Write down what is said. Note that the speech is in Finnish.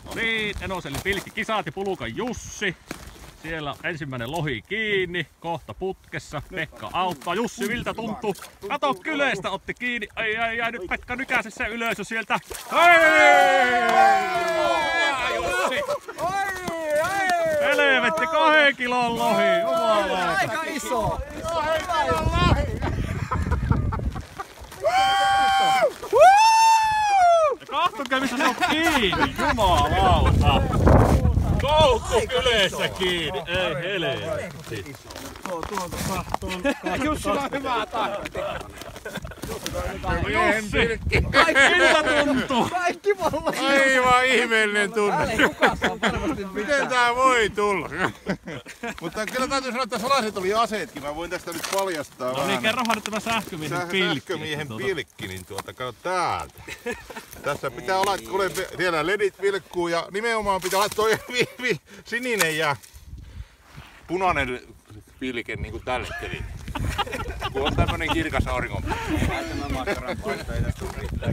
No niin, Enoselle pilkkikisat ja Pulukan Jussi. Siellä ensimmäinen lohi kiinni, kohta putkessa. Pekka auttaa. Jussi, miltä tuntuu? Kato, Kylestä otti kiinni. Ai, nyt Pekka nykäse se ylös sieltä. Jussi! Helvetti, 2 kilon lohi. Jumalauta. Aika iso. 2 kilon lohi. Katsokaa missä se on kiinni. Jumalauta. Koukku Kyleessä kiinni. Ei helvetti. Jussilla on hyvää tahtia. Jussi! Miltä tuntuu? Kaikki mulla. Aivan ihmeellinen tunne. Täällä ei kukaan saa varmasti mitään. Miten tää voi tulla? Mutta kyllä täytyy sanoa, että salaiset oli aseetkin. Mä voin tästä nyt paljastaa No niin, kerrohan nyt tämä sähkömiehen pilkki. Sähkömiehen pilkki, niin kato täältä. Tässä pitää olla, kuule, siellä ledit vilkkuu ja nimenomaan pitää olla toi sininen ja punainen pilke niin kuin tälle kelille. Kun on tämmönen kirkas auringon. Tämä makkaran paista ei tästä riittää.